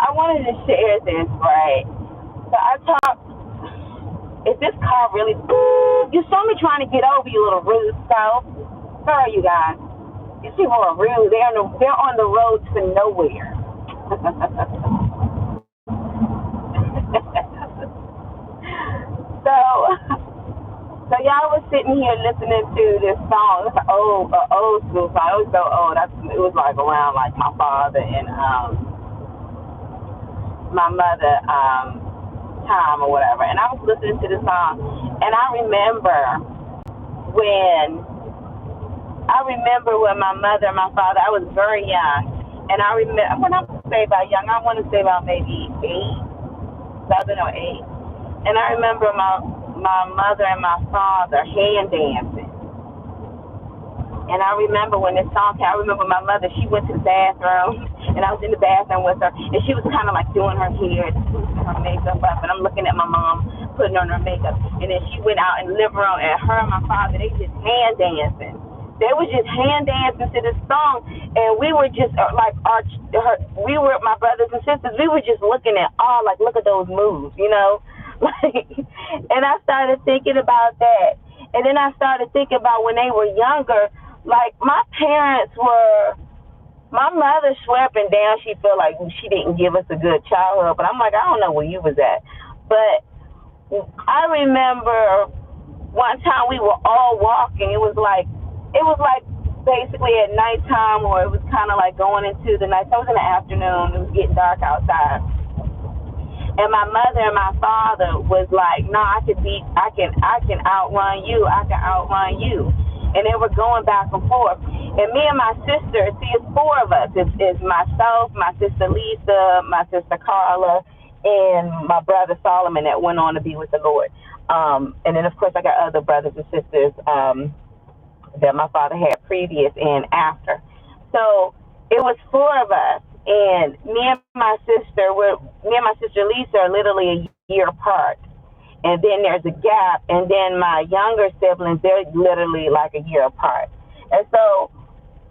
I wanted to share this, right? So I talked. Is this car really? You saw me trying to get over, you little rude self. Sorry, you guys. These people are rude. They're on the road to nowhere. so, so y'all was sitting here listening to this song. It's an old school song. It was so old. It was like around like my father and my mother time or whatever. And I was listening to the song, and I remember when my mother and my father. I was very young, and I remember when I say about young, I want to say about maybe 7 or 8. And I remember my mother and my father hand dancing. And I remember when this song came, I remember my mother, she went to the bathroom, and I was in the bathroom with her, and she was kind of like doing her hair, putting her makeup up, and I'm looking at my mom putting on her makeup. And then she went out in the living room, and her and my father, they just hand dancing. They were just hand dancing to this song, and we were just like, we were, my brothers and sisters, we were just looking at like, look at those moves, you know? Like, and I started thinking about that. And then I started thinking about when they were younger, like my mother swear up and down she felt like she didn't give us a good childhood, but I'm like, I don't know where you was at. But I remember one time we were all walking. It was like basically at nighttime, or it was kind of like going into the night. So it was in the afternoon. It was getting dark outside. And my mother and my father was like, no, I can outrun you. I can outrun you. And they were going back and forth. And me and my sister, see, it's 4 of us. It's myself, my sister Lisa, my sister Carla, and my brother Solomon that went on to be with the Lord. And then, of course, I got other brothers and sisters that my father had previous and after. So it was 4 of us. And me and my sister Lisa are literally a year apart. And then there's a gap, and then my younger siblings, they're literally like a year apart. And so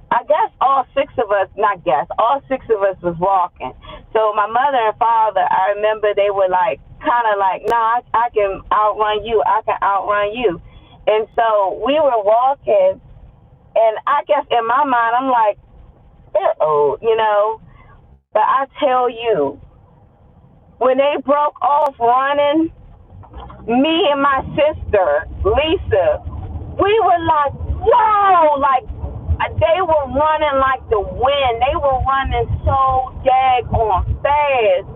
I guess all 6 of us was walking. So my mother and father, I remember they were like, kind of like, no, I can outrun you. And so we were walking, and I guess in my mind, I'm like, they're old, you know. But I tell you, when they broke off running, me and my sister, Lisa, we were like, whoa, like, they were running like the wind. They were running so daggone fast.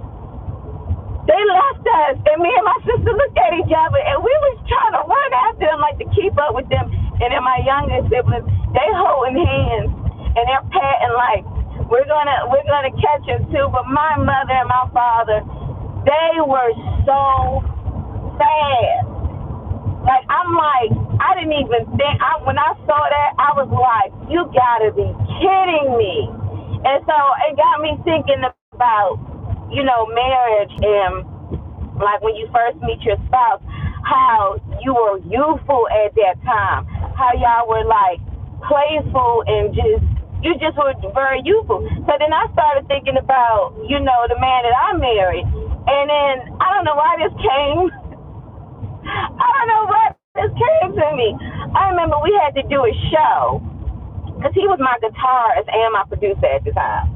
They left us, and me and my sister looked at each other, and we was trying to run after them, like to keep up with them. And then my younger siblings, they holding hands, and they're patting like, we're gonna catch them too. But my mother and my father, they were so fast. Like, I'm like, I didn't even think, when I saw that, I was like, you gotta be kidding me. And so it got me thinking about, you know, marriage, and like when you first meet your spouse, how you were youthful at that time, how y'all were like playful and you just were very youthful. So then I started thinking about, you know, the man that I married. And then I don't know why this came. To me. I remember we had to do a show because he was my guitarist and my producer at the time.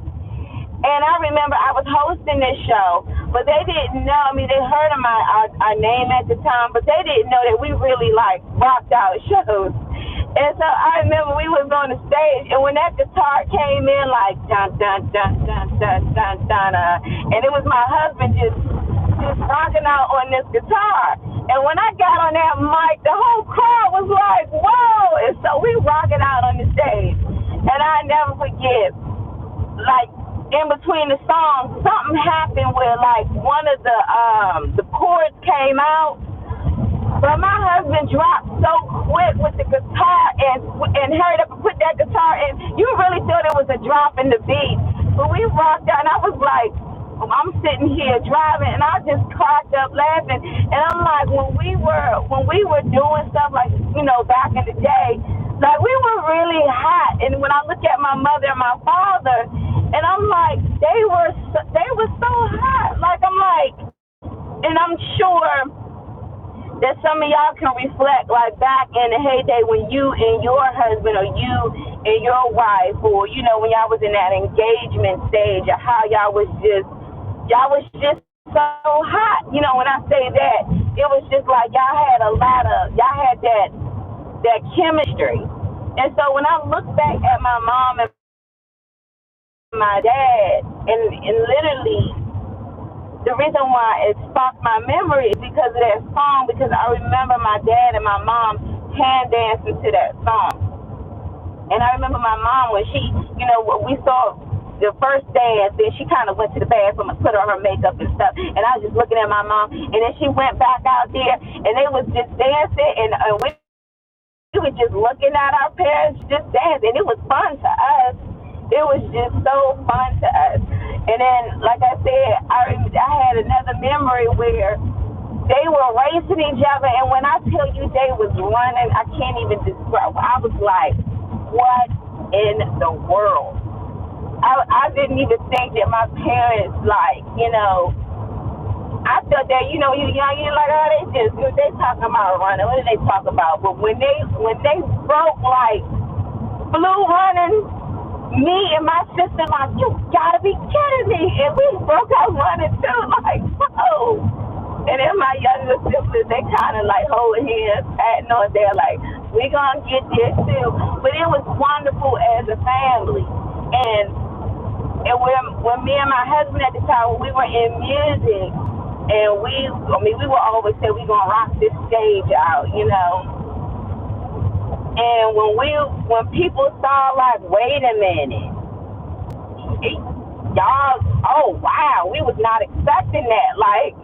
And I remember I was hosting this show, but they didn't know. I mean, they heard of our name at the time, but they didn't know that we really like rocked out shows. And so I remember we was on the stage, and when that guitar came in, like dun dun dun dun dun dun dun, and it was my husband just rocking out on this guitar. And when I got on that mic, the whole crowd was like, whoa! And so we rocking out on the stage, and I never forget, like, in between the songs, something happened where like one of the chords came out, but my husband dropped so quick with the guitar and hurried up and put that guitar in. You really thought it was a drop in the beat, but we rocked out, and I was like, I'm sitting here driving, and I just cracked up laughing. And I'm like, when we were doing stuff like, you know, back in the day, like we were really hot. And when I look at my mother and my father, and I'm like, they were so some of y'all can reflect like back in the heyday when you and your husband or you and your wife, or you know, when y'all was in that engagement stage, or how y'all was just so hot. You know, when I say that, it was just like y'all had that chemistry. And so when I look back at my mom and my dad, and literally the reason why it sparked my memory is because of that song, because I remember my dad and my mom hand dancing to that song. And I remember my mom when she, you know, we saw the first dance, then she kind of went to the bathroom and put on her makeup and stuff. And I was just looking at my mom, and then she went back out there, and they was just dancing, and we were just looking at our parents just dance, and it was fun to us. It was just so fun to us. And then, like I said, I had another memory where they were racing each other, and when I tell you they was running, I can't even describe. I was like, what in the world? I didn't even think that my parents, like, you know, I thought that, you know, you young, you're like, oh, they talking about running. What did they talk about? But when they broke, like, flew running, me and my sister, like, you gotta be kidding me. And we broke out running too, like, whoa. And then my younger siblings, they kind of like holding hands, patting on there, like, we gonna get this too. But it was wonderful as a family. And when me and my husband at the time, when we were in music, and we would always say we gonna rock this stage out, you know. And when people saw, like, wait a minute, y'all, oh wow, we was not expecting that, like.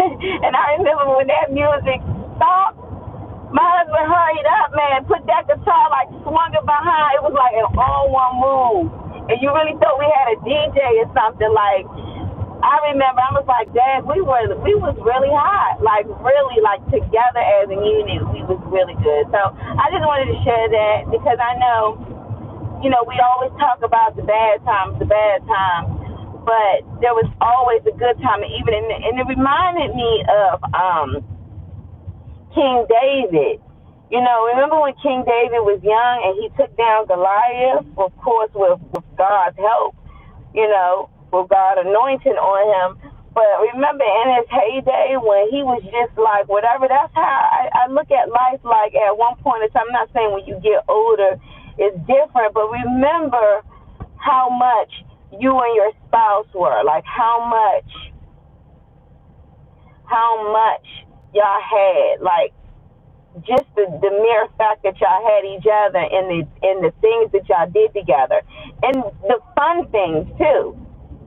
And I remember when that music stopped, my husband hurried up, man, put that guitar, like, swung it behind. It was like an all-one move, and you really thought we had a DJ or something. Like, I remember I was like, Dad, we was really hot, like, really, like, together as a unit, we was really good. So I just wanted to share that because I know, you know, we always talk about the bad times, but there was always a good time, and it reminded me of King David. You know, remember when King David was young and he took down Goliath, of course, with God's help, you know, with God anointing on him. But remember in his heyday when he was just like whatever, that's how I look at life. Like at one point in time, I'm not saying when you get older it's different, but remember how much you and your spouse were, like how much y'all had, like just the mere fact that y'all had each other and the things that y'all did together and the fun things too.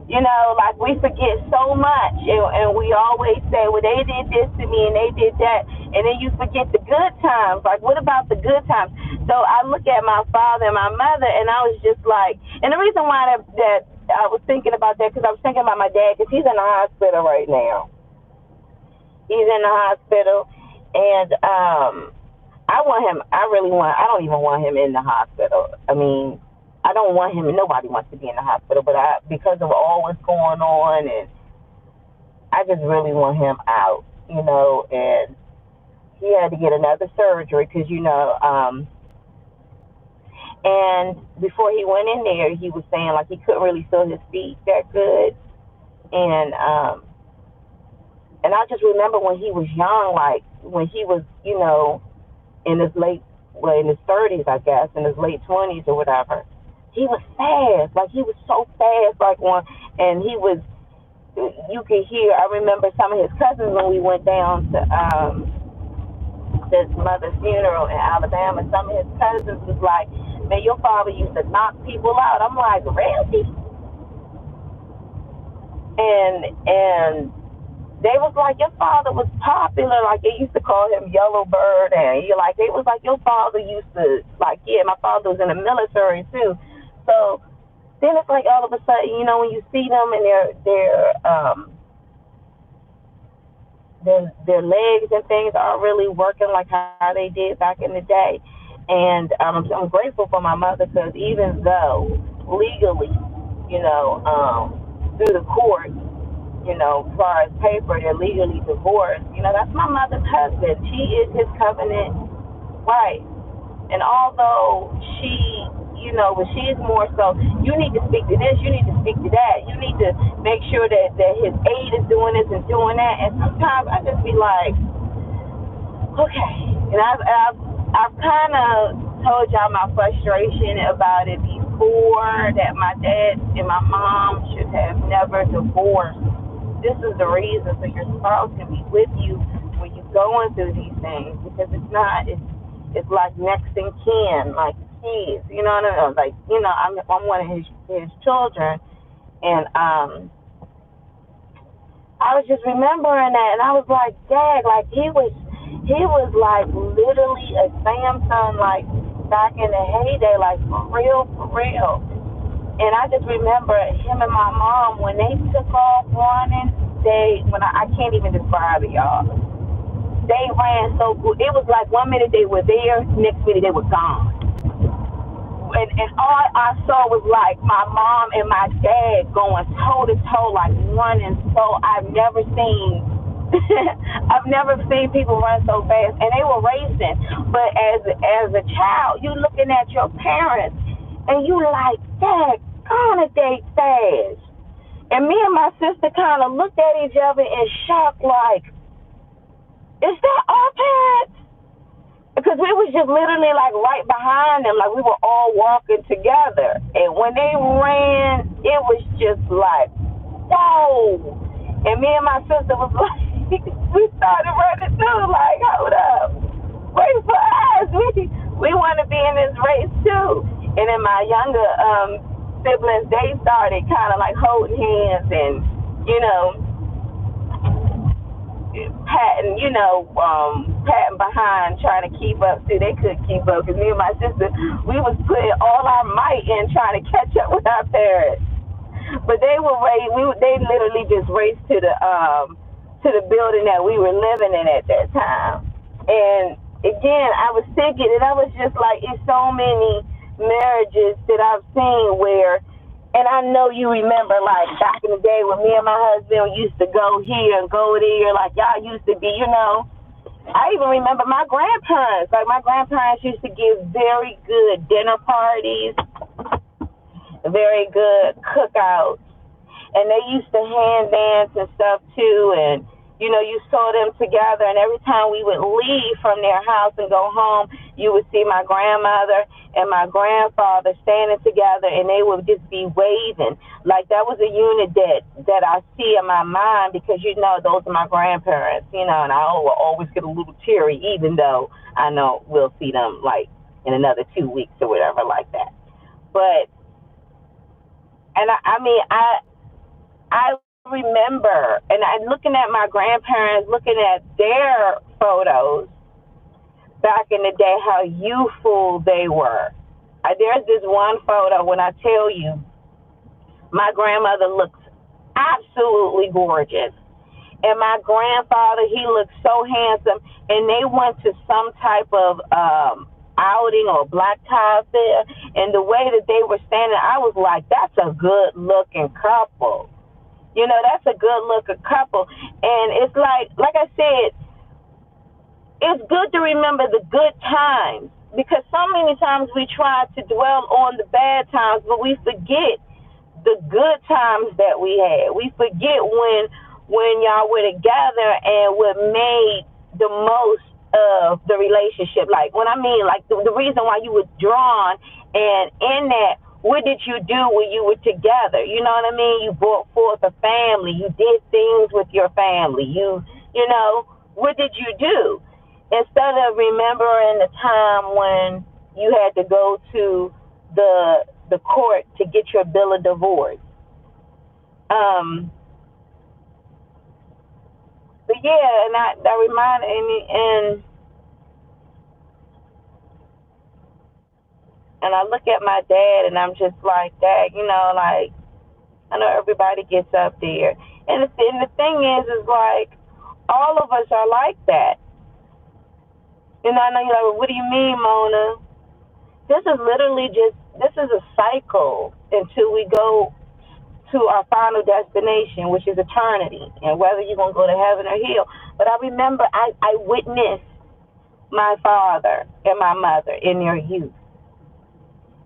You know, like we forget so much, and we always say, well, they did this to me and they did that, and then you forget the good times. Like, what about the good times? So I look at my father and my mother, and I was just like, and the reason why that I was thinking about that, because I was thinking about my dad, because he's in the hospital right now. He's in the hospital, and I don't even want him in the hospital. I mean, I don't want him, and nobody wants to be in the hospital, but because of all what's going on, and I just really want him out, you know, and he had to get another surgery because, you know, and before he went in there, he was saying, like, he couldn't really feel his feet that good, and I just remember when he was young, like, when he was, you know, in his 30s, I guess, in his late 20s or whatever, he was fast. Like, he was so fast, like and he was, you could hear, I remember some of his cousins when we went down to his mother's funeral in Alabama, some of his cousins was like, man, your father used to knock people out. I'm like, really? And they was like, your father was popular. Like, they used to call him Yellow Bird. And they was like, your father used to, like, yeah, my father was in the military, too. So then it's like all of a sudden, you know, when you see them and their legs and things aren't really working like how they did back in the day. And I'm grateful for my mother because even though legally, you know, through the court, as far as paper, they're legally divorced. That's my mother's husband. She is his covenant wife. And although but she's more so, you need to speak to this, you need to speak to that, you need to make sure that his aide is doing this and doing that. And sometimes I just be like, okay. And I've kind of told y'all my frustration about it before, that my dad and my mom should have never divorced. This is the reason, so your spouse can be with you when you're going through these things, because it's like next in kin, like kids, you know what I mean? Like, I'm one of his children, and I was just remembering that, and I was like, Dad, like he was like literally a Samson, like back in the heyday, like for real, for real. And I just remember him and my mom, when they took off running, I can't even describe it, y'all. They ran so good. It was like 1 minute they were there, next minute they were gone. And all I saw was like my mom and my dad going toe to toe, like running. So I've never seen people run so fast, and they were racing. But as a child, you looking at your parents, and you like, Dad, kind of they fast. And me and my sister kind of looked at each other in shock, like, is that our parents? Because we was just literally like right behind them, like we were all walking together. And when they ran, it was just like, whoa. And me and my sister was like, we started running too, like, hold up, wait for us. We want to be in this race too. And then my younger siblings, they started kind of like holding hands and, patting behind, trying to keep up. See, they couldn't keep up because me and my sister, we was putting all our might in trying to catch up with our parents. But they they literally just raced to the building that we were living in at that time. And again, I was thinking, and I was just like, it's so many marriages that I've seen where, and I know you remember, like, back in the day when me and my husband used to go here and go there, like y'all used to be, I even remember my grandparents. Like, my grandparents used to give very good dinner parties, very good cookouts, and they used to hand dance and stuff too. And you saw them together, and every time we would leave from their house and go home, you would see my grandmother and my grandfather standing together, and they would just be waving. Like, that was a unit that I see in my mind, because those are my grandparents, and I will always get a little teary, even though I know we'll see them like in another 2 weeks or whatever like that. But and I remember, and I'm looking at my grandparents, looking at their photos back in the day, how youthful they were. There's this one photo, when I tell you, my grandmother looks absolutely gorgeous. And my grandfather, he looked so handsome. And they went to some type of outing or black tie affair. And the way that they were standing, I was like, that's a good-looking couple. That's a good-looking couple. And it's like I said, it's good to remember the good times, because so many times we try to dwell on the bad times, but we forget the good times that we had. We forget when y'all were together and what made the most of the relationship. Like, when I mean, like, the reason why you were drawn, and in that, what did you do when you were together? You know what I mean? You brought forth a family. You did things with your family. What did you do? Instead of remembering the time when you had to go to the court to get your bill of divorce. But yeah, and that reminded me, and I look at my dad, and I'm just like, Dad, like, I know everybody gets up there, and the thing is like, all of us are like that. I know you're like, well, what do you mean, Mona? This is a cycle until we go to our final destination, which is eternity, and whether you're going to go to heaven or hell. But I remember I witnessed my father and my mother in their youth,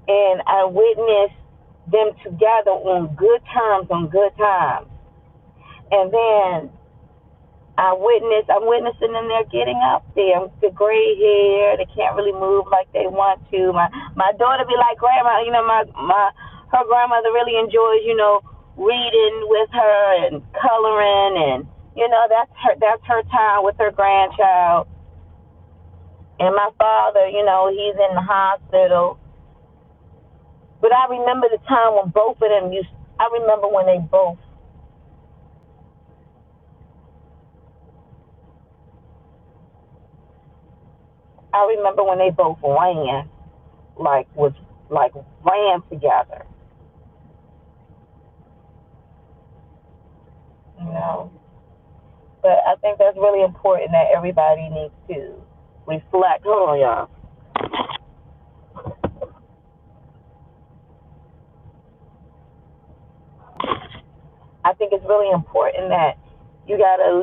and I witnessed them together on good terms, on good times. And then I'm witnessing them. They're getting up there, the gray hair. They can't really move like they want to. My daughter be like, grandma, her grandmother really enjoys, reading with her and coloring, and that's her time with her grandchild. And my father, he's in the hospital. But I remember the time when both of them I remember when they both, ran, was like ran together, you know. But I think that's really important that everybody needs to reflect. Hold on, y'all. I think it's really important that you gotta at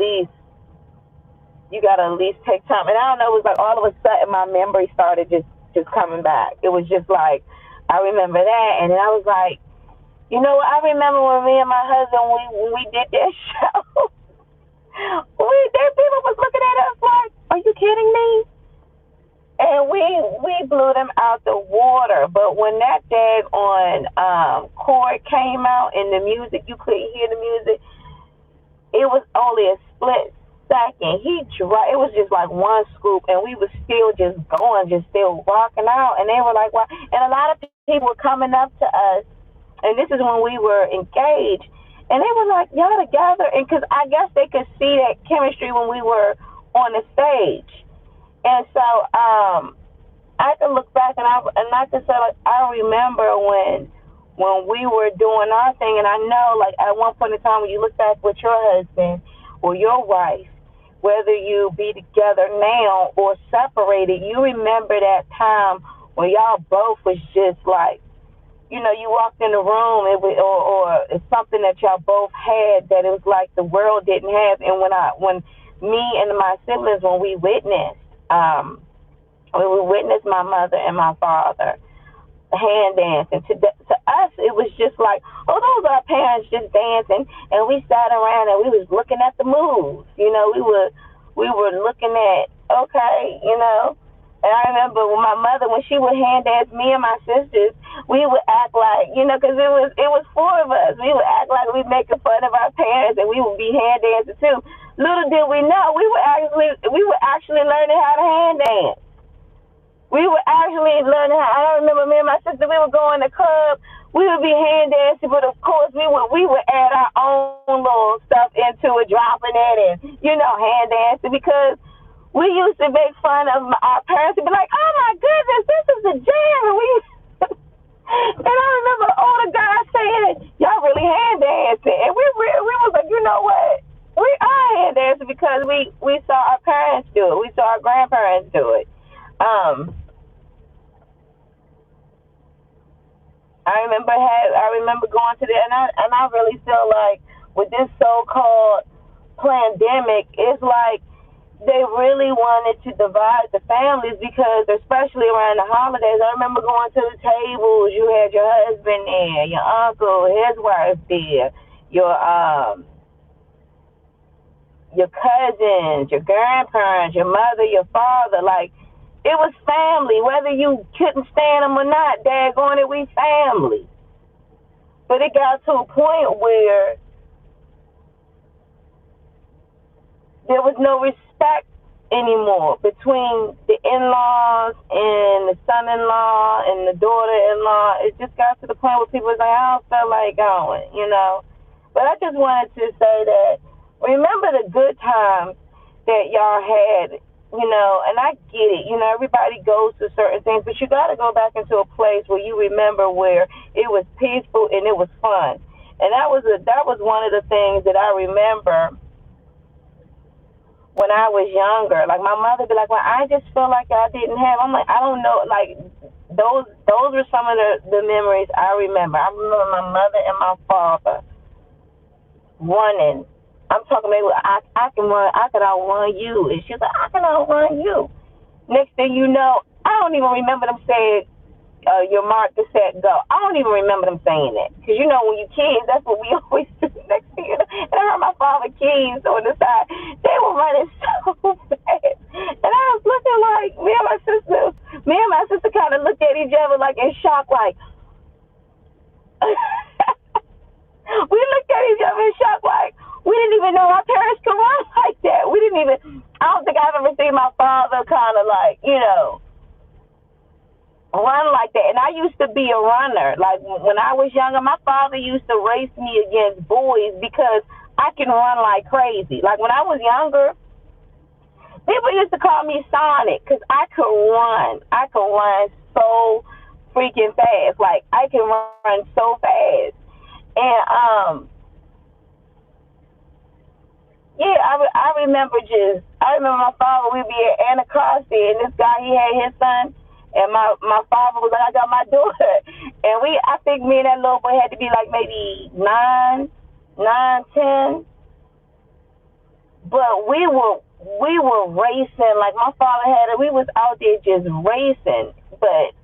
least take time. And I don't know, it was like all of a sudden my memory started just coming back. It was just like I remember that, and then I was like, I remember when me and my husband we did that show. People was looking at us like, are you kidding me? And we blew them out the water. But when that chord came out and the music, you couldn't hear the music. It was only a split second. It was just like one scoop, and we were still just going, just still rocking out. And they were like, wow. And a lot of people were coming up to us, and this is when we were engaged. And they were like, y'all together? And because I guess they could see that chemistry when we were on the stage. And so I can look back, and I can say, like, I remember when we were doing our thing, and I know, like, at one point in time, when you look back with your husband or your wife, whether you be together now or separated, you remember that time when y'all both was just like, you walked in the room, or it's something that y'all both had that it was like the world didn't have. And when me and my siblings, when we witnessed my mother and my father hand dancing, to us it was just like, oh, those are our parents just dancing, and we sat around and we was looking at the moves. We were looking at, okay. And I remember when my mother, when she would hand dance, me and my sisters, we would act like, because it was four of us. We would act like we making fun of our parents, and we would be hand dancing too. Little did we know, we were actually learning how to hand dance. We were actually learning how. I remember me and my sister, we would go in the club. We would be hand dancing, but of course we would add our own little stuff into it, dropping it, and hand dancing, because we used to make fun of our parents and be like, "Oh my goodness, this is a jam!" And I remember older guys saying, "Y'all really hand dancing," and we was like, you know what? We are hand dancing because we saw our parents do it. We saw our grandparents do it. Um, I remember going to and I really feel like with this so-called pandemic, it's like they really wanted to divide the families, because especially around the holidays, I remember going to the tables. You had your husband there, your uncle, his wife there, your cousins, your grandparents, your mother, your father. Like, it was family, whether you couldn't stand them or not. Daggone it, we family. But it got to a point where there was no respect anymore between the in-laws and the son-in-law and the daughter-in-law. It just got to the point where people was like, I don't feel like going. But I just wanted to say that remember the good times that y'all had, and I get it. Everybody goes to certain things, but you got to go back into a place where you remember where it was peaceful and it was fun. And that was one of the things that I remember when I was younger. Like, my mother be like, well, I just feel like I didn't have. I'm like, I don't know. Like, those were some of the memories I remember. I remember my mother and my father running. I'm talking maybe I can run, I can outrun you, and she's like, I can outrun you. Next thing you know, I don't even remember them saying your mark is set, go. I don't even remember them saying that. Because, you know, when you kids, that's what we always do. Next thing you know, and I heard my father kids on the side. They were running so fast. And I was looking like, me and my sister kind of looked at each other like in shock, like, we looked at each other in shock, like, we didn't even know our parents could run like that. We didn't even, I don't think I've ever seen my father kind of like, you know, run like that. And I used to be a runner. Like when I was younger, my father used to race me against boys because I can run like crazy. Like when I was younger, people used to call me Sonic because I could run. I could run so freaking fast. Like I can run so fast. And yeah, I remember my father, we'd be at Anacostia, and this guy, he had his son, and my father was like, I got my daughter. And I think me and that little boy had to be like maybe 10. But we were racing, like my father we was out there just racing. But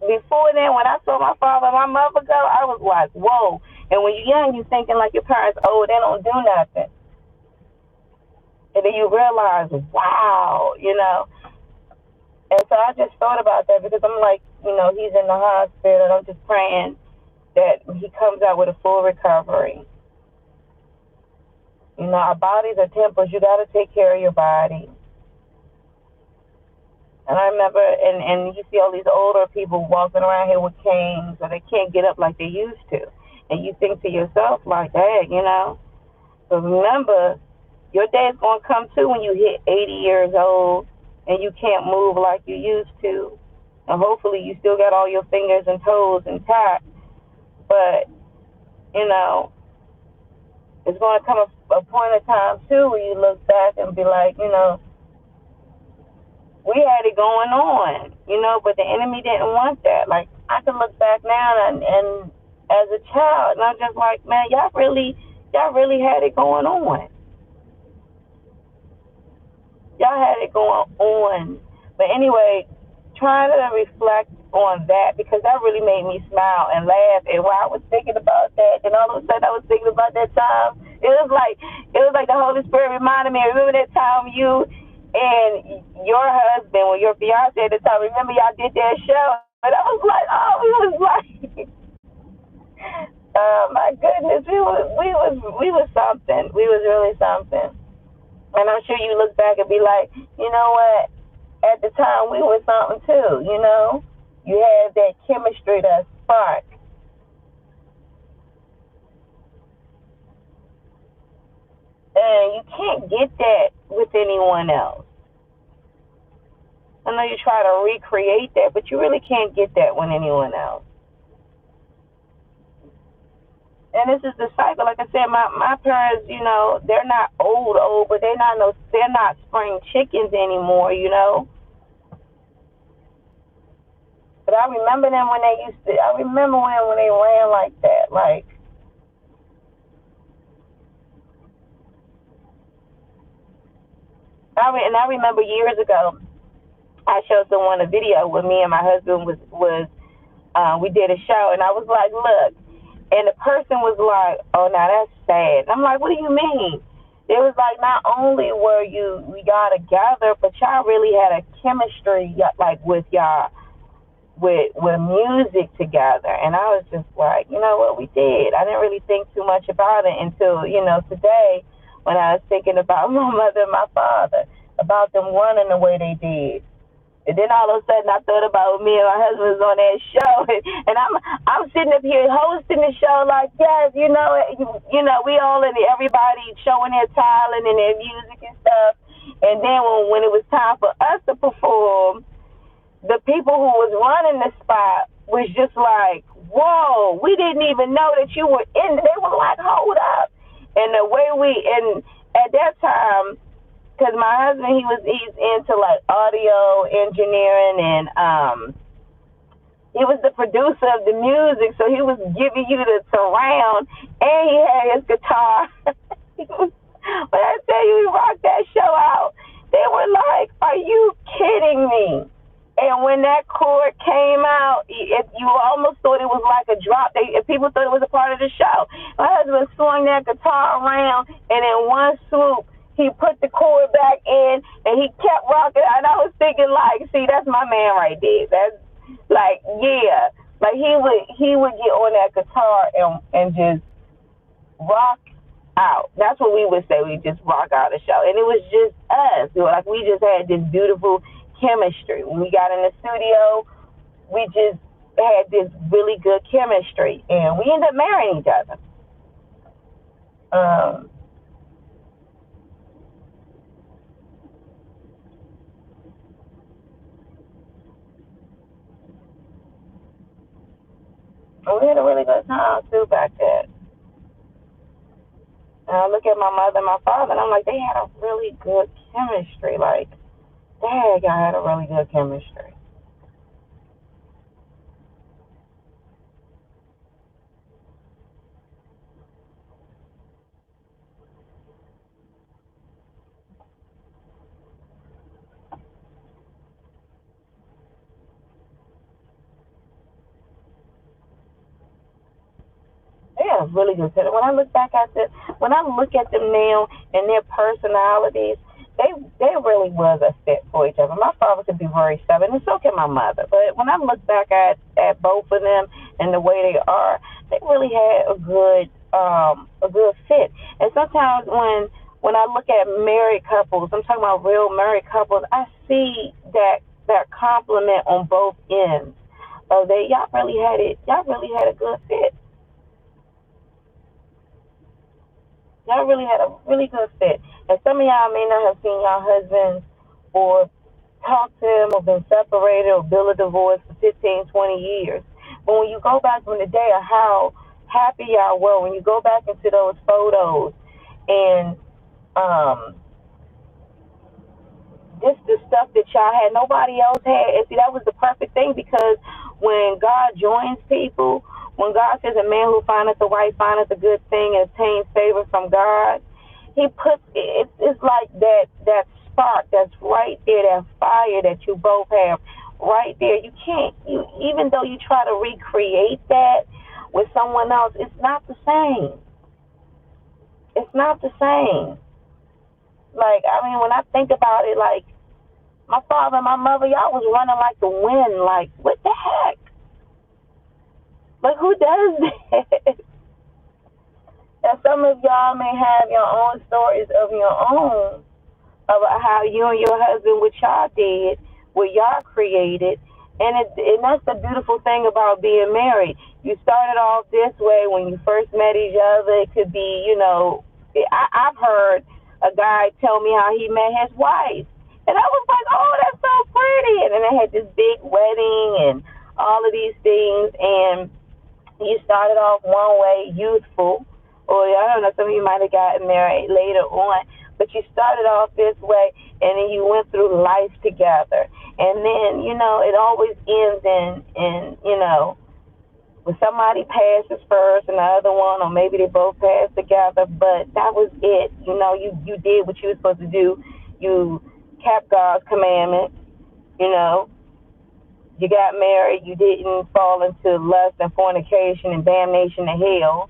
before then, when I saw my father and my mother go, I was like, whoa. And when you're young, you're thinking like your parents, oh, they don't do nothing. And then you realize, wow, you know. And so I just thought about that because I'm like, you know, he's in the hospital, and I'm just praying that he comes out with a full recovery. You know, our bodies are temples. You got to take care of your body. And I remember, and you see all these older people walking around here with canes, or they can't get up like they used to. And you think to yourself like, hey, you know. But remember, your day is going to come too when you hit 80 years old and you can't move like you used to. And hopefully you still got all your fingers and toes intact. But, you know, it's going to come a point of time too where you look back and be like, you know, we had it going on, you know, but the enemy didn't want that. Like, I can look back now and as a child, and I'm just like, man, y'all really had it going on. Y'all had it going on. But anyway, trying to reflect on that, because that really made me smile and laugh. And while I was thinking about that, and all of a sudden I was thinking about that time, it was like the Holy Spirit reminded me, remember that time you and your husband, or your fiance at the time, remember y'all did that show? And I was like, oh, it was like, oh my goodness, we was something. We was really something. And I'm sure you look back and be like, you know what? At the time, we were something too, you know? You had that chemistry, that spark. And you can't get that with anyone else. I know you try to recreate that, but you really can't get that with anyone else. And this is the cycle. Like I said, my parents, you know, they're not old, but they're not spring chickens anymore, you know. But I remember them when they used to. I remember when they ran like that, like. I remember years ago, I showed someone a video where me and my husband was we did a show, and I was like, look, and the person was like, oh, now that's sad. And I'm like, what do you mean? It was like, not only were we got together, but y'all really had a chemistry, like with y'all, with music together. And I was just like, you know what, we did. I didn't really think too much about it until, you know, today, when I was thinking about my mother and my father, about them running the way they did. And then all of a sudden, I thought about me and my husband was on that show, and I'm sitting up here hosting the show, like, yes, you know, we all in it, everybody showing their talent and their music and stuff. And then when it was time for us to perform, the people who was running the spot was just like, whoa, we didn't even know that you were in. They were like, hold up. And the way and at that time, because my husband, he's into like audio engineering, and He was the producer of the music, so he was giving you the surround, and he had his guitar. When I tell you he rocked that show out, they were like, "Are you kidding me?" And when that chord came out, you almost thought it was like a drop. People thought it was a part of the show. My husband swung that guitar around, and in one swoop, he put the chord back in, and he kept rocking. And I was thinking, like, see, that's my man right there. That's like, yeah, like he would get on that guitar and just rock out. That's what we would say. We just rock out the show, and it was just us. Like we just had this beautiful chemistry. When we got in the studio, we just had this really good chemistry, and we ended up marrying each other. Um, and we had a really good time too back then. And I look at my mother and my father, and I'm like, they had a really good chemistry. Like, dang, I had a really good chemistry. Yeah, really good. When I look back at when I look at them now and their personalities, they really was a fit for each other. My father could be very stubborn, and so can my mother. But when I look back at both of them and the way they are, they really had a good fit. And sometimes when I look at married couples, I'm talking about real married couples, I see that compliment on both ends. That y'all really had a good fit. Y'all really had a really good fit. And some of y'all may not have seen y'all husbands or talked to them or been separated or bill a divorce for 15, 20 years. But when you go back from the day of how happy y'all were, when you go back into those photos and um, just the stuff that y'all had, nobody else had. And see, that was the perfect thing because when God joins people, when God says a man who findeth a wife findeth a good thing and obtains favor from God, He puts it's like that spark that's right there, that fire that you both have right there. You can't you even though you try to recreate that with someone else, it's not the same. It's not the same. Like I mean, when I think about it, like my father and my mother, y'all was running like the wind. Like, what the heck? Like, who does that? And some of y'all may have your own stories of your own about how you and your husband, what y'all did, what y'all created. And that's the beautiful thing about being married. You started off this way when you first met each other. It could be, I've heard a guy tell me how he met his wife. And I was like, oh, that's so pretty. And then they had this big wedding and all of these things. And you started off one way, youthful, or I don't know, some of you might have gotten married later on, but you started off this way, and then you went through life together. And then, it always ends in when somebody passes first and the other one, or maybe they both pass together, but that was it. You did what you were supposed to do. You kept God's commandments, you know. You got married. You didn't fall into lust and fornication and damnation to hell.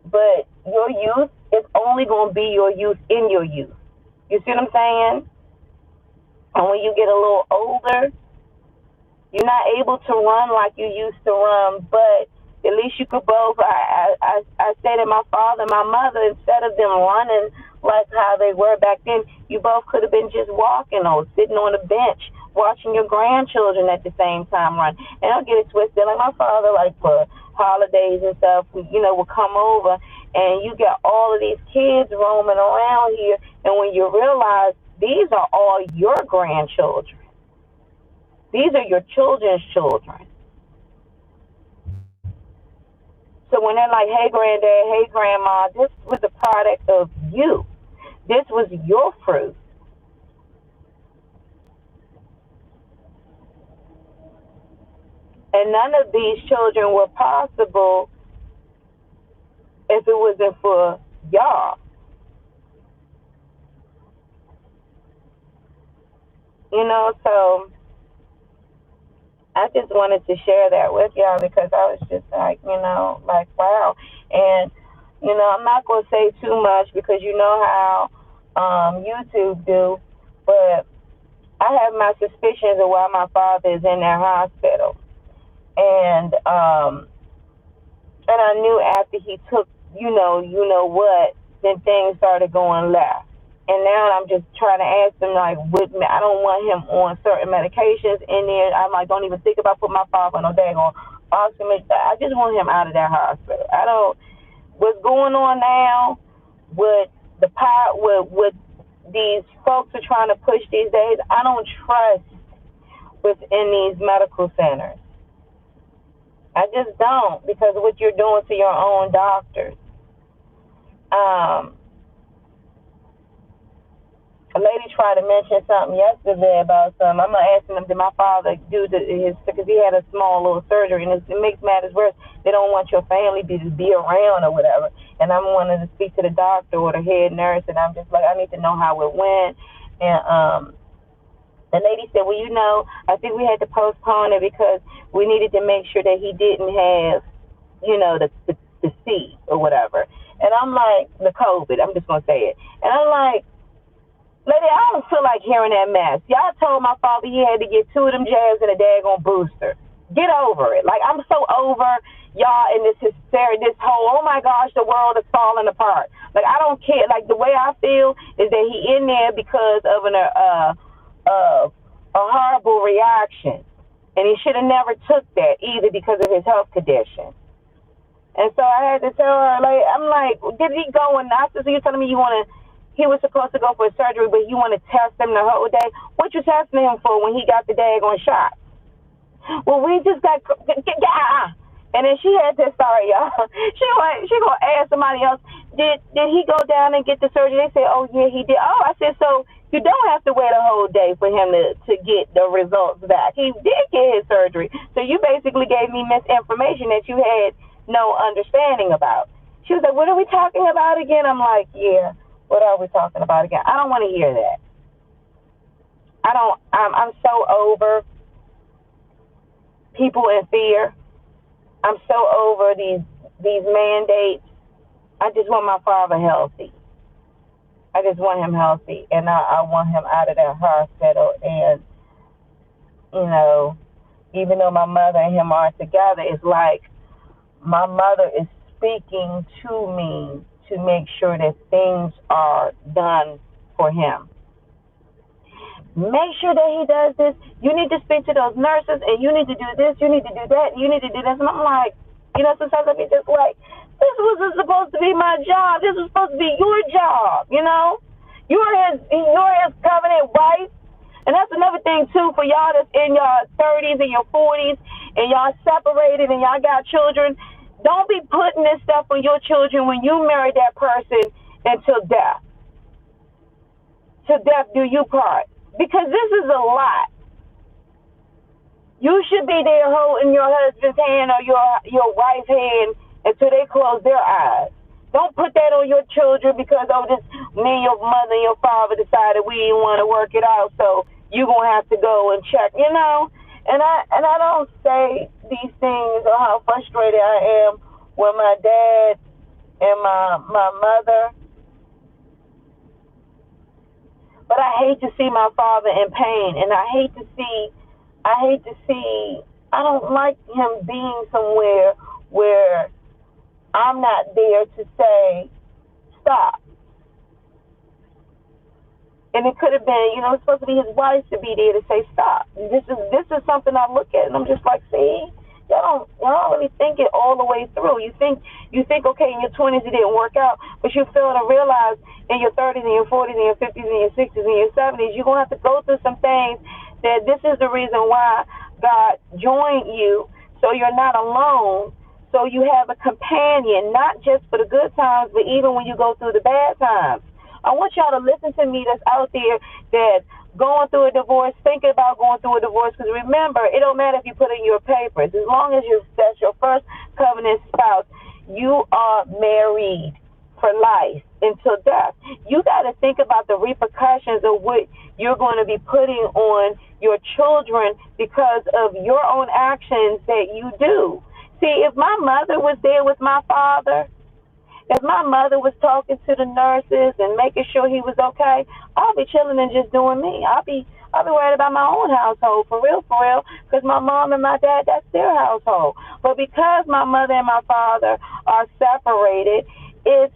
But your youth is only going to be your youth in your youth. You see what I'm saying? And when you get a little older, you're not able to run like you used to run, but at least you could both. I say that my father and my mother, instead of them running like how they were back then, you both could have been just walking or sitting on a bench watching your grandchildren at the same time run. And I'll get it twisted. Like my father, like for holidays and stuff, would come over, and you got all of these kids roaming around here, and when you realize these are all your grandchildren. These are your children's children. So when they're like, hey, granddad, hey, grandma, this was a product of you. This was your fruit. And none of these children were possible if it wasn't for y'all. So I just wanted to share that with y'all because I was just like, like, wow. And, I'm not going to say too much because you know how YouTube do, but I have my suspicions of why my father is in that hospital. And I knew after he took, what, then things started going left. And now I'm just trying to ask him, like, I don't want him on certain medications in there. I'm like, don't even think about putting my father on no daggone oxygen. I just want him out of that hospital. I don't, what's going on now with the pot, with these folks are trying to push these days, I don't trust within these medical centers. I just don't, because of what you're doing to your own doctors. A lady tried to mention something yesterday about something. I'm asking them, did my father do his, because he had a small little surgery, and it makes matters worse. They don't want your family to be around or whatever. And I'm wanting to speak to the doctor or the head nurse, and I'm just like, I need to know how it went. And the lady said, well, I think we had to postpone it because we needed to make sure that he didn't have, the C or whatever. And I'm like, the COVID, I'm just going to say it. And I'm like, lady, I don't feel like hearing that mess. Y'all told my father he had to get 2 of them jabs and a daggone booster. Get over it. Like, I'm so over y'all in this hysteria, this whole, oh my gosh, the world is falling apart. Like, I don't care. Like, the way I feel is that he in there because of a horrible reaction. And he should have never took that either because of his health condition. And so I had to tell her, like, I'm like, did he go and I said, so you're telling me he was supposed to go for a surgery, but you want to test him the whole day? What you testing him for when he got the daggone shot? Well, we just got, and then she had to, sorry, y'all. She gonna ask somebody else, did he go down and get the surgery? They say, oh yeah, he did. Oh, I said, so you don't have to wait a whole day for him to get the results back. He did get his surgery. So you basically gave me misinformation that you had no understanding about. She was like, what are we talking about again? I'm like, yeah, what are we talking about again? I don't want to hear that. I'm so over people in fear. I'm so over these mandates. I just want my father healthy. I just want him healthy, and I want him out of that hospital. And, even though my mother and him are together, it's like my mother is speaking to me to make sure that things are done for him. Make sure that he does this. You need to speak to those nurses, and you need to do this. You need to do that. You need to do this. And I'm like, sometimes I be just like, this wasn't supposed to be my job. This was supposed to be your job. You're his covenant wife. And that's another thing too for y'all that's in your 30s and your 40s, and y'all separated and y'all got children. Don't be putting this stuff on your children when you marry that person until death. Till death do you part. Because this is a lot. You should be there holding your husband's hand or your wife's hand until they close their eyes. Don't put that on your children because, me and your mother and your father decided we didn't want to work it out, so you're going to have to go and check, And I don't say these things or how frustrated I am with my dad and my mother. But I hate to see my father in pain, and I hate to see, I don't like him being somewhere where I'm not there to say, stop. And it could have been, it's supposed to be his wife to be there to say, stop. This is something I look at, and I'm just like, see, y'all don't really think it all the way through. You think, okay, in your 20s it didn't work out, but you fail to realize in your 30s and your 40s and your 50s and your 60s and your 70s, you're going to have to go through some things that this is the reason why God joined you, so you're not alone, so you have a companion, not just for the good times, but even when you go through the bad times. I want y'all to listen to me that's out there that going through a divorce, thinking about going through a divorce, because remember, it don't matter if you put in your papers. As long as that's your first covenant spouse, you are married for life until death. You got to think about the repercussions of what you're going to be putting on your children because of your own actions that you do. See, if my mother was there with my father, if my mother was talking to the nurses and making sure he was okay, I'll be chilling and just doing me. I'll be worried about my own household, for real, because my mom and my dad, that's their household. But because my mother and my father are separated, it's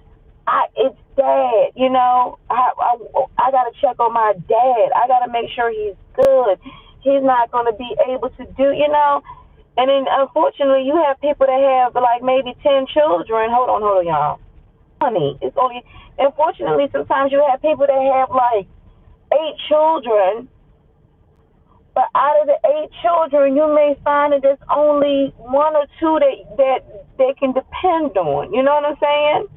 dad. You know, I got to check on my dad. I got to make sure he's good. He's not going to be able to do, you know. And then, unfortunately, you have people that have like maybe 10 children. Hold on, y'all. Funny. It's only, unfortunately, sometimes you have people that have like 8 children, but out of the 8 children, you may find that there's only 1 or 2 that they can depend on. You know what I'm saying?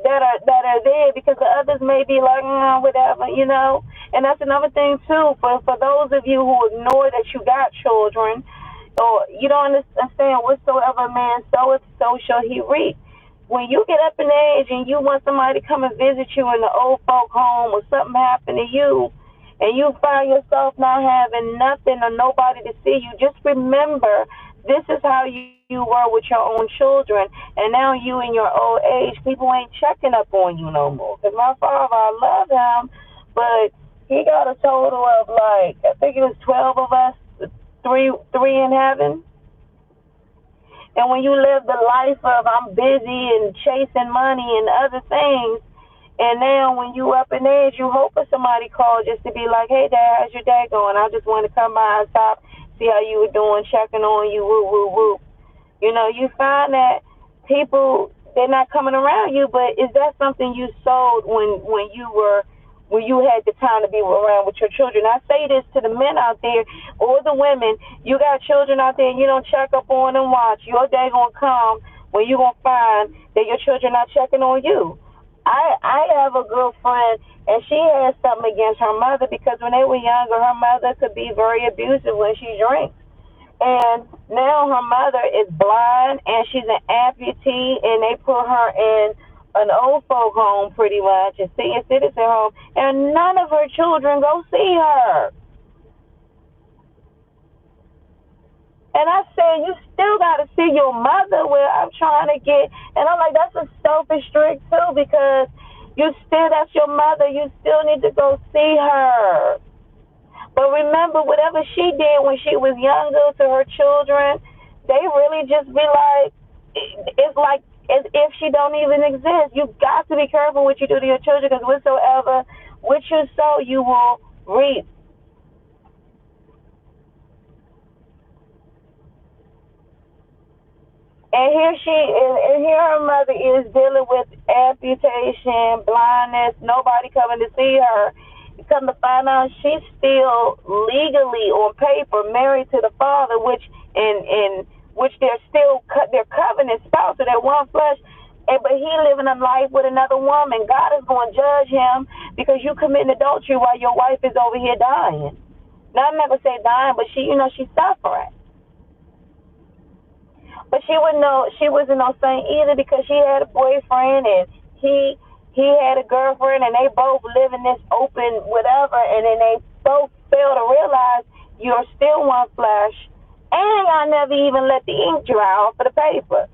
That are there, because the others may be like, whatever, you know. And that's another thing too. For those of you who ignore that you got children, or you don't understand, whatsoever a man soweth, so shall he reap. When you get up in age and you want somebody to come and visit you in the old folk home, or something happened to you, and you find yourself not having nothing or nobody to see you, just remember, this is how you were with your own children, and now you in your old age, people ain't checking up on you no more. Because my father, I love him, but he got a total of like, I think it was 12 of us, three in heaven. And when you live the life of I'm busy and chasing money and other things, and now when you up in age, you hope for somebody call just to be like, hey, Dad, how's your day going? I just want to come by and stop, see how you were doing, checking on you, woo, woo, woo. You know, you find that people, they're not coming around you, but is that something you sold when you had the time to be around with your children? I say this to the men out there or the women. You got children out there and you don't check up on and watch. Your day gonna come when you gonna find that your children not checking on you. I have a girlfriend, and she has something against her mother because when they were younger, her mother could be very abusive when she drinks. And now her mother is blind and she's an amputee, and they put her in an old folk home pretty much, a senior citizen home, and none of her children go see her. And I said, you still got to see your mother where I'm trying to get. And I'm like, that's a selfish trick too, because that's your mother. You still need to go see her. But remember, whatever she did when she was younger to her children, they really just be like, it's like as if she don't even exist. You got to be careful what you do to your children, because whatsoever which you sow, you will reap. And here her mother is dealing with amputation, blindness, nobody coming to see her. Come to find out, she's still legally on paper married to the father, which in which they're still their covenant spouse, so they're one flesh. But he living a life with another woman. God is going to judge him because you committing adultery while your wife is over here dying. Now I'm not gonna say dying, but she's suffering. But she wasn't no saint either, because she had a boyfriend and he had a girlfriend, and they both live in this open whatever, and then they both fail to realize you're still one flesh, and I never even let the ink dry off of the paper.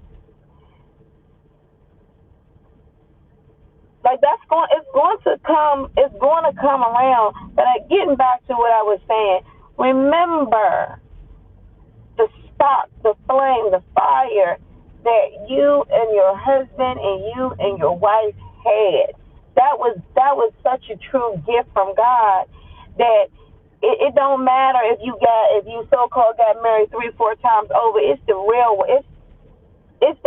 Like it's going to come around. But getting back to what I was saying, remember the spark, the flame, the fire that you and your husband and you and your wife had. That was such a true gift from God that it don't matter if you so called got married 3-4 times over. It's that real wife. It's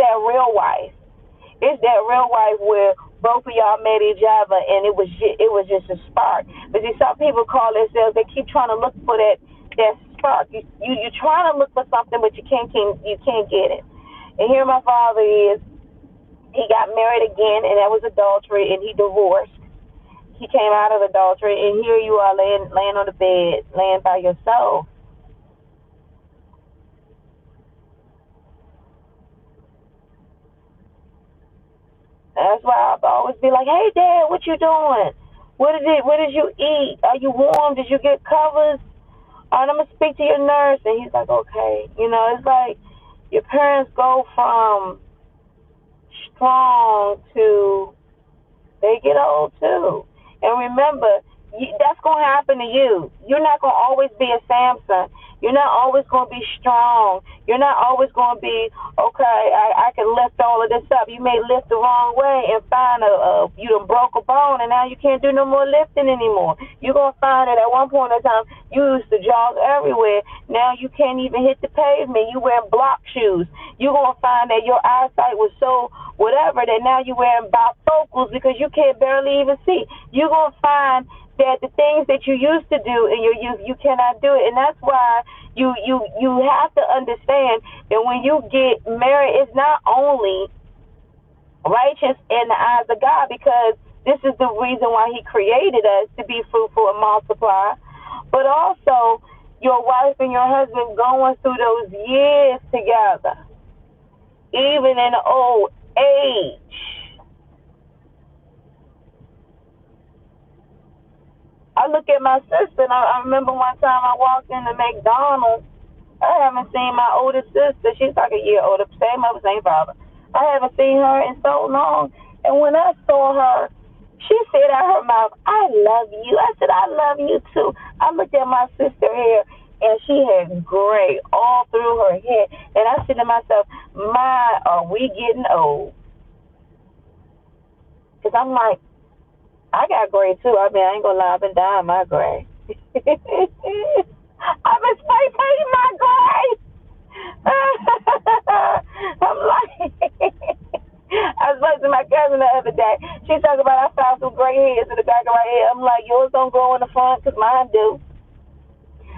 that real wife where both of y'all met each other, and it was just a spark. But see, some people call themselves, they keep trying to look for that spark. You're trying to look for something, but you can't get it. And here my father is. He got married again, and that was adultery, and he divorced. he came out of adultery, and here you are laying on the bed, laying by yourself. That's why I'll always be like, "Hey, Dad, what you doing? What did you eat? Are you warm? Did you get covers? I'm gonna speak to your nurse." And he's like, "Okay." It's like your parents go from strong to they get old too. And remember, that's going to happen to you. You're not going to always be a Samson. You're not always going to be strong. You're not always going to be, okay, I can lift all of this up. You may lift the wrong way and find you done broke a bone, and now you can't do no more lifting anymore. You're going to find that at one point in time, you used to jog everywhere. Now you can't even hit the pavement. You wear block shoes. You're going to find that your eyesight was so whatever that now you're wearing bifocals because you can't barely even see. You're going to find that the things that you used to do in your youth, you cannot do it. And that's why you have to understand that when you get married, it's not only righteous in the eyes of God, because this is the reason why he created us, to be fruitful and multiply, but also your wife and your husband going through those years together, even in old age. I look at my sister, and I remember one time I walked into McDonald's. I haven't seen my older sister. She's like a year older, same mother, same father. I haven't seen her in so long. And when I saw her, she said out her mouth, "I love you." I said, "I love you too." I looked at my sister hair, and she had gray all through her head. And I said to myself, "My, are we getting old?" Because I'm like, I got gray too. I mean, I ain't gonna lie, I've been dyeing my gray. I've been spray painting my gray. I'm like, I was talking to my cousin the other day. She talking about I found some gray hairs in the back of my head. I'm like, yours don't grow in the front, because mine do.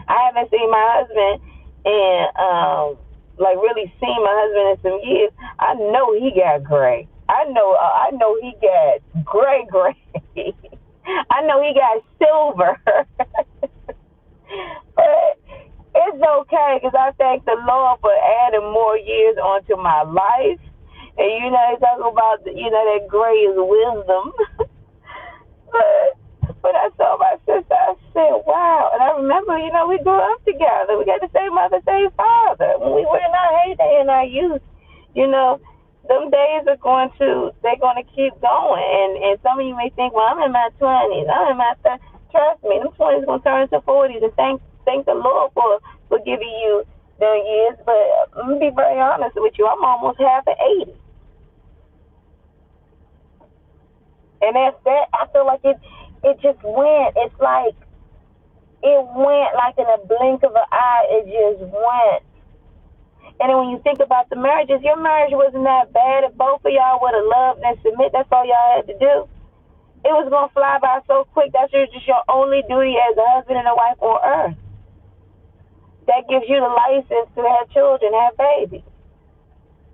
I haven't seen my husband and like really seen my husband in some years. I know he got gray. I know he got gray. I know he got silver. But it's okay, because I thank the Lord for adding more years onto my life. And they talk about that gray is wisdom. but when I saw my sister, I said, "Wow!" And I remember, we grew up together. We got the same mother, same father. When we were in our heyday, in our youth, them days they're going to keep going. And some of you may think, "Well, I'm in my 20s. I'm in my 30s." Trust me, them 20s going to turn into 40s. And thank the Lord for giving you them years. But let me be very honest with you. I'm almost half of 80. And that's that. I feel like it just went. It's like it went like in a blink of an eye. It just went. And then when you think about the marriages, your marriage wasn't that bad. If both of y'all would have loved and submit, that's all y'all had to do. It was going to fly by so quick. That's just your only duty as a husband and a wife on earth. That gives you the license to have children, have babies.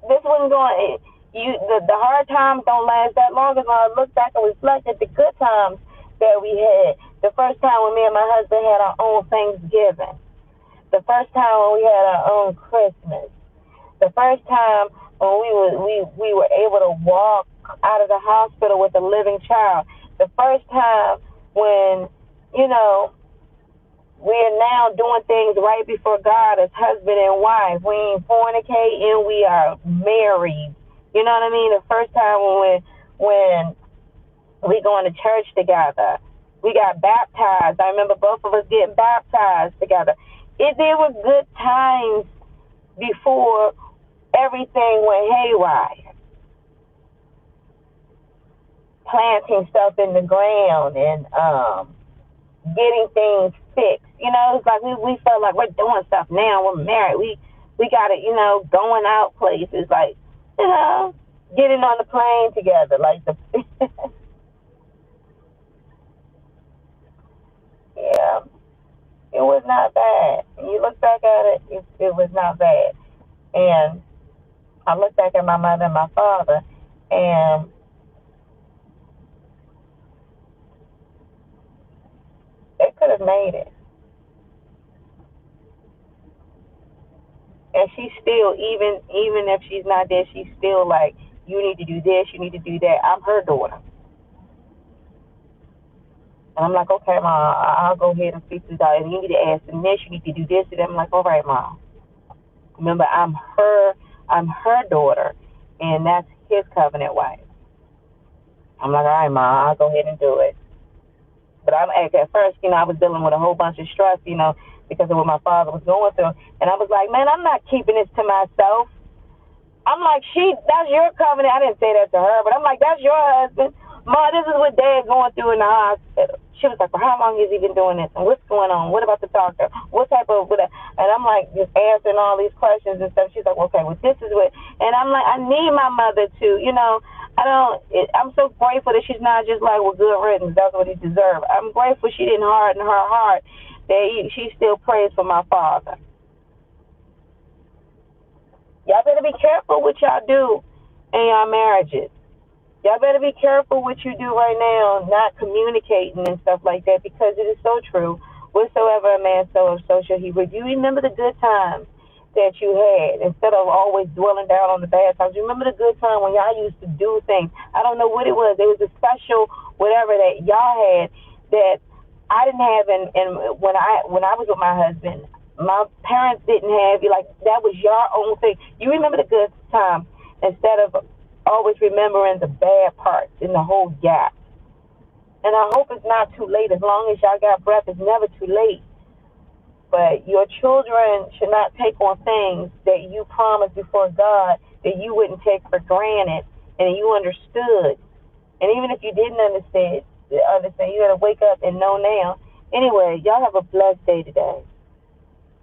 This wasn't going. The hard times don't last that long. As I look back and reflect at the good times that we had. The first time when me and my husband had our own Thanksgiving. The first time when we had our own Christmas. The first time when we were able to walk out of the hospital with a living child. The first time when we are now doing things right before God as husband and wife. We ain't fornicating. We are married. You know what I mean? The first time when we going to church together, we got baptized. I remember both of us getting baptized together. There were good times before everything went haywire. Planting stuff in the ground and getting things fixed. It's like we felt like we're doing stuff now. We're married. We got it, going out places, like, getting on the plane together. Like yeah, it was not bad. When you look back at it, it was not bad. And I look back at my mother and my father, and could have made it. And she's still, even if she's not there, she's still like, you need to do this, you need to do that. I'm her daughter. And I'm like, okay, Mom, I'll go ahead and fix this out. And you need to ask them this, you need to do this. And I'm like, all right, Mom. Remember, I'm her daughter, and that's his covenant wife. I'm like, all right, Mom, I'll go ahead and do it. But at first, I was dealing with a whole bunch of stress, because of what my father was going through. And I was like, man, I'm not keeping this to myself. I'm like, that's your covenant. I didn't say that to her, but I'm like, that's your husband. Ma, this is what Dad's going through in the hospital. She was like, well, how long has he been doing this? And what's going on? What about the doctor? What type of, and I'm like, just answering all these questions and stuff. She's like, okay, well, this is what, and I'm like, I need my mother to, I'm so grateful that she's not just like, well, good riddance, that's what he deserved. I'm grateful she didn't harden her heart, that she still prays for my father. Y'all better be careful what y'all do in your marriages. Y'all better be careful what you do right now, not communicating and stuff like that, because it is so true. Whatsoever a man sows, so shall he reap. You remember the good times that you had instead of always dwelling down on the bad times. You remember the good time when y'all used to do things. I don't know what it was. There was a special whatever that y'all had that I didn't have, and when I was with my husband, my parents didn't have. Like, that was your own thing. You remember the good time instead of always remembering the bad parts in the whole gap. And I hope it's not too late. As long as y'all got breath, it's never too late. But your children should not take on things that you promised before God that you wouldn't take for granted and you understood. And even if you didn't understand, you got to wake up and know now. Anyway, y'all have a blessed day today.